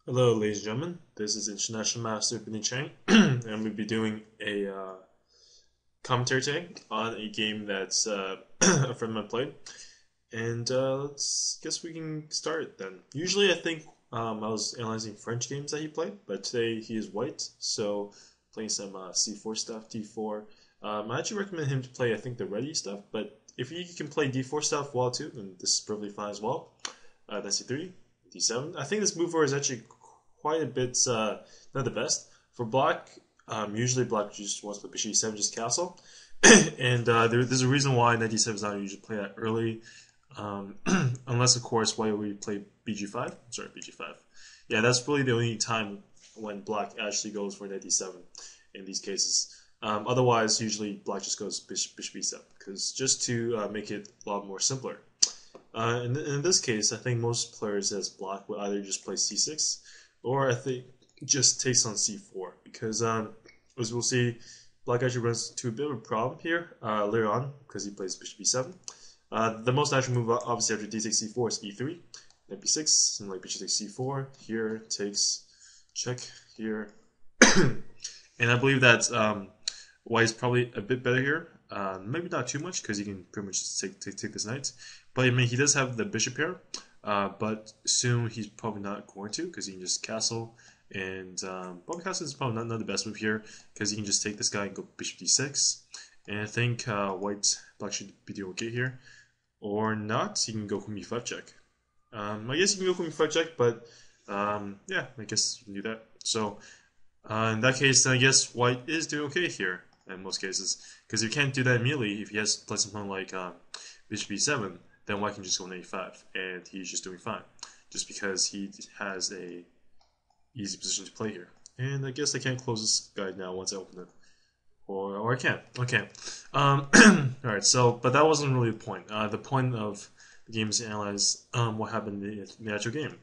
Hello, ladies and gentlemen. This is International Master Benny Chang, and we'll be doing a commentary today on a game that's a friend of mine played. And let's guess we can start then. Usually, I think I was analyzing French games that he played, but today he is white, so playing some C4 stuff, D4. I actually recommend him to play, I think, the ready stuff, but if he can play D4 stuff well too, then this is perfectly fine as well. Then C3, D7. I think this move is actually quite a bit not the best for black. Usually black just wants to play bishop e7, just castle, and there's a reason why knight d7 is not usually play that early, unless of course white we play bg5. Sorry, bg5. Yeah, that's really the only time when black actually goes for knight d7 in these cases. Otherwise, usually black just goes bishop e7 because just to make it a lot more simpler. In this case, I think most players as black would either just play c6 or I think just takes on c4 because as we'll see, black actually runs into a bit of a problem here later on because he plays bishop e7. The most natural move obviously after d takes c4 is e3, knight b6, and like bishop takes c4. Here takes check here, and I believe that white is probably a bit better here. Maybe not too much because he can pretty much take this knight. But I mean, he does have the bishop here, but soon he's probably not going to because he can just castle. And probably castle is probably not the best move here because he can just take this guy and go bishop d6. And I think black should be doing okay here. Or not, he can go queen b5 check. I guess he can go queen b5 check, but yeah, I guess you can do that. So in that case, then I guess white is doing okay here in most cases. Because if you can't do that immediately, if he has to play something like bishop e7, then white can just go knight e5, and he's just doing fine. Just because he has a easy position to play here. And I guess I can't close this guy now once I open it. Or I can. Okay. Alright, so, but that wasn't really the point. The point of the game is to analyze what happened in the actual game.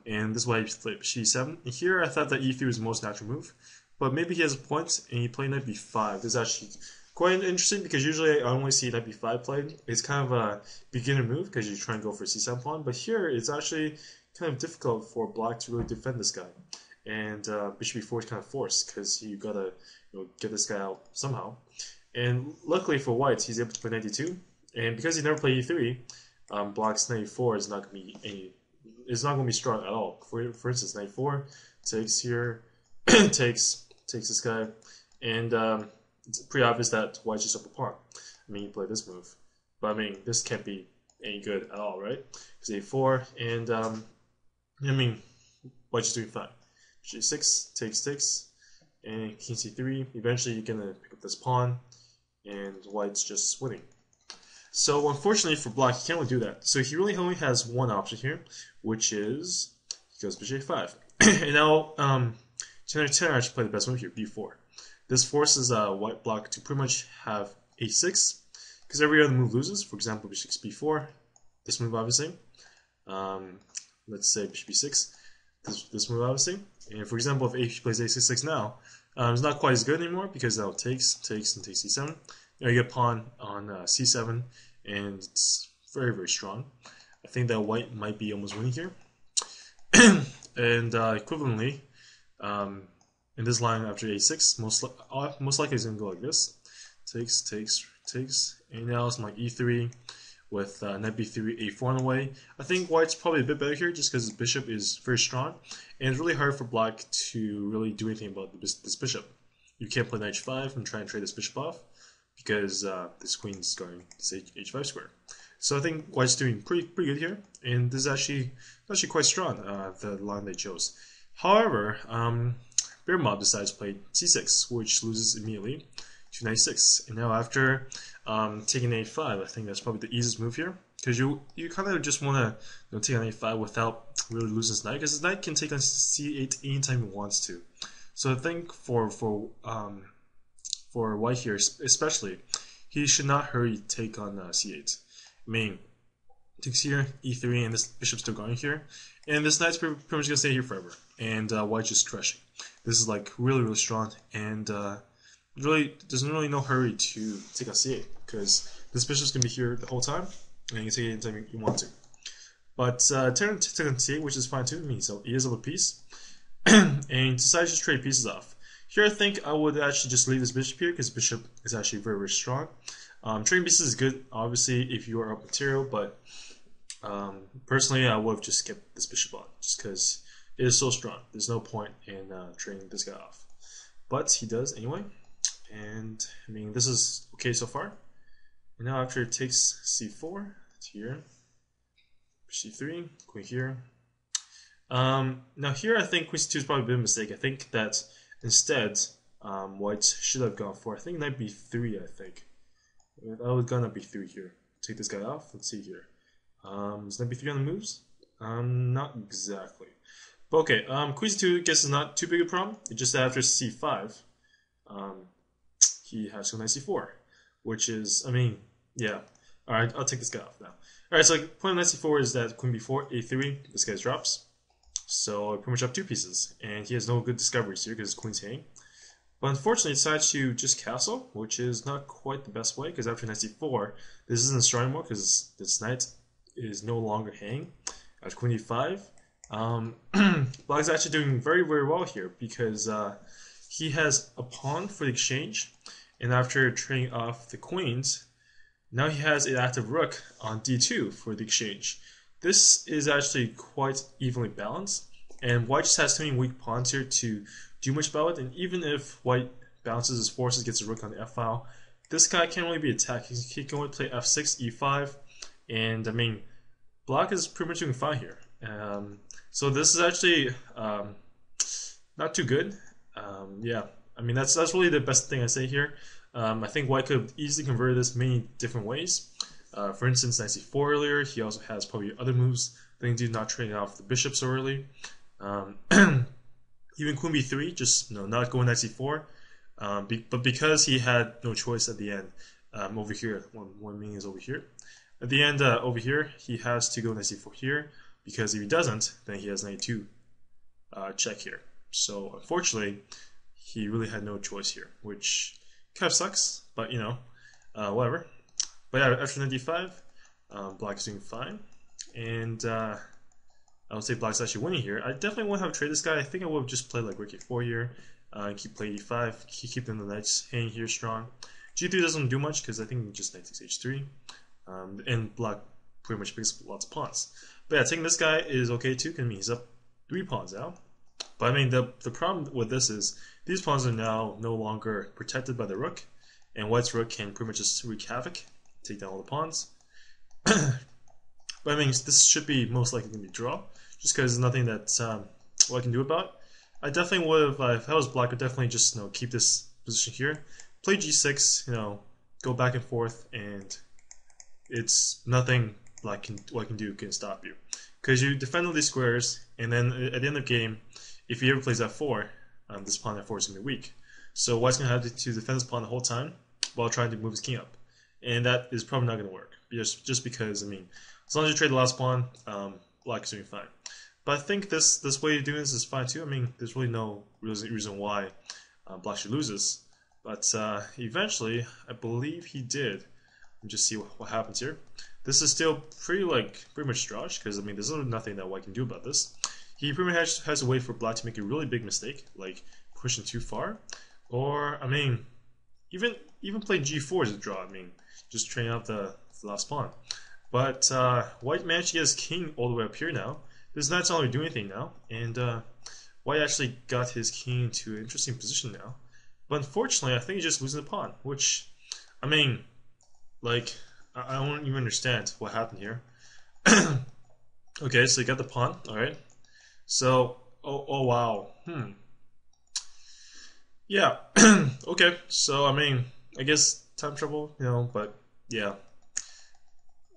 And this is why he played c7. And here I thought that e3 was the most natural move. But maybe he has a point, and he played knight b5. This is actually quite interesting because usually I only see knight b5 played. It's kind of a beginner move because you try and go for c7 pawn. But here it's actually kind of difficult for black to really defend this guy. And bishop e4 is kind of forced because you gotta get this guy out somehow. And luckily for white, he's able to play knight d2. And because he never played e3, black's knight e4 is not gonna be going to be strong at all. For instance, knight 4 takes here, takes this guy, and it's pretty obvious that white's just up a pawn. I mean, you play this move, but I mean, this can't be any good at all, right? Because a4, and I mean, white's just doing fine. G6 takes, and king c3. Eventually, you're gonna pick up this pawn, and white's just winning. So unfortunately for black, he can't really do that. So he really only has one option here, which is he goes bishop a5. And now Tenor actually play the best move here, b4. This forces white block to pretty much have a6, because every other move loses. For example, bishop b4, this move obviously. Let's say bishop b6, this move obviously. And for example, if he plays a6 now, it's not quite as good anymore because now takes, and takes c7. You get pawn on c7, and it's very, very strong. I think that white might be almost winning here. And equivalently, in this line after a6, most likely it's going to go like this. Takes, and now it's like e3 with knight b3, a4 on the way. I think white's probably a bit better here just because his bishop is very strong, and it's really hard for black to really do anything about this bishop. You can't play knight h5 and try and trade this bishop off because this queen's going to h5 square. So I think white's doing pretty good here, and this is actually quite strong, the line they chose. However, BearMob decides to play c6, which loses immediately to knight 6. And now after taking a5, I think that's probably the easiest move here, because you kind of just want to take on a5 without really losing his knight, because his knight can take on c8 anytime he wants to. So I think for white here, especially, he should not hurry take on c8. I mean, takes here, e3, and this bishop's still going here, and this knight's pretty much gonna stay here forever, and white's just crushing. This is like really strong, and really there's really no hurry to take on c8 because this bishop's gonna be here the whole time, and you can take it anytime you want to. But turn to c8, which is fine too. I mean, so he is up a piece, and decides to trade pieces off. Here, I think I would actually just leave this bishop here because bishop is actually very, very strong. Trading pieces is good, obviously, if you are up material, but personally, I would have just kept this bishop on just because it is so strong. There's no point in trading this guy off, but he does anyway. And I mean, this is okay so far. And now after it takes c4, it's here, c3, queen here. Now here, I think queen c2 is probably a bit of a mistake. I think that instead, white should have gone for, I think knight b3. I think I would go knight b3 here. Take this guy off. Let's see here. Is knight b3 on the moves? Not exactly. But okay, queen c2 I guess is not too big a problem. It's just after c5, he has to go knight c4, which is, I mean, yeah. All right, I'll take this guy off now. All right, so the point of knight c4 is that queen b4, a3, this guy drops. So I pretty much have two pieces, and he has no good discoveries here because his queen's hanging. But unfortunately, he decides to just castle, which is not quite the best way because after knight c4, this isn't strong anymore because this knight is no longer hanging. At queen e5, Black is actually doing very, very well here because he has a pawn for the exchange, and after trading off the queens, now he has an active rook on d2 for the exchange. This is actually quite evenly balanced, and white just has too many weak pawns here to do much about it. And even if white bounces his forces, gets a rook on the f-file, this guy can't really be attacked. He can only play f6, e5, and I mean, black is pretty much doing fine here. So this is actually not too good. Yeah, I mean that's really the best thing I say here. I think white could have easily converted this many different ways. For instance, knight c4 earlier. He also has probably other moves that he did not trade off the bishop so early. Even queen b3, just not going knight c4. But because he had no choice at the end, over here, one meaning is over here. At the end, over here, he has to go knight c4 here, because if he doesn't, then he has knight 2 check here. So unfortunately, he really had no choice here, which kind of sucks, but whatever. But yeah, after knight d5, black is doing fine, and I would say black's actually winning here. I definitely won't have traded this guy. I think I would have just played like rook a4 here, keep playing e5, keep the knights hanging here strong. g3 doesn't do much because I think just knight takes h3, and black pretty much picks up lots of pawns. But yeah, taking this guy is okay too, because I mean he's up 3 pawns now. But I mean the problem with this is these pawns are now no longer protected by the rook, and white's rook can pretty much just wreak havoc, take down all the pawns. But I mean this should be most likely going to be draw, just because there's nothing that what I can do about it. I definitely would have, if I was black, I'd definitely just keep this position here, play g6, go back and forth, and it's nothing what I can do can stop you, because you defend all these squares, and then at the end of the game, if he ever plays f4, this pawn f4 is going to be weak. So white's going to have to defend this pawn the whole time while trying to move his king up, and that is probably not going to work. Just because I mean, as long as you trade the last pawn, black is doing fine. But I think this way of doing this is fine too. I mean, there's really no reason why black should lose this. But eventually, I believe he did. Let me just see what happens here. This is still pretty much drawish, because I mean, there's nothing that white can do about this. He pretty much has to wait for black to make a really big mistake, like pushing too far, or I mean, even playing g4 is a draw. I mean, just trading out the last pawn. But white managed to get his king all the way up here now. This knight's not really doing anything now, and white actually got his king into an interesting position now. But unfortunately, I think he's just losing the pawn, which, I mean, I don't even understand what happened here. Okay, so you got the pawn, alright. So, oh wow, yeah, okay, so I mean, I guess time travel, but yeah.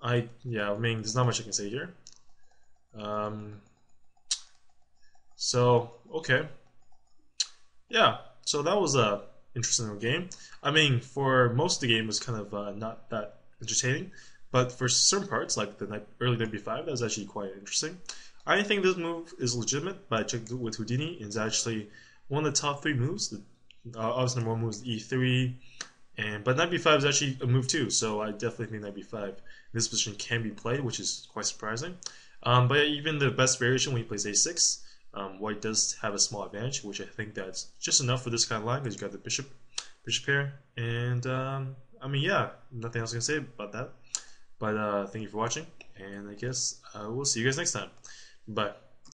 I mean, there's not much I can say here. So, okay. Yeah, so that was a interesting little game. I mean, for most of the game, it was kind of not that entertaining, but for certain parts, like the early knight b5, that was actually quite interesting. I think this move is legitimate, but I checked it with Houdini, and it's actually one of the top 3 moves. Obviously, number 1 move is e3, but knight b5 is actually a move too, so I definitely think knight b5 in this position can be played, which is quite surprising. But yeah, even the best variation when he plays a6, white does have a small advantage, which I think that's just enough for this kind of line because you got the bishop pair, and I mean, yeah, nothing else I can say about that. But thank you for watching, and I guess we'll see you guys next time. Bye.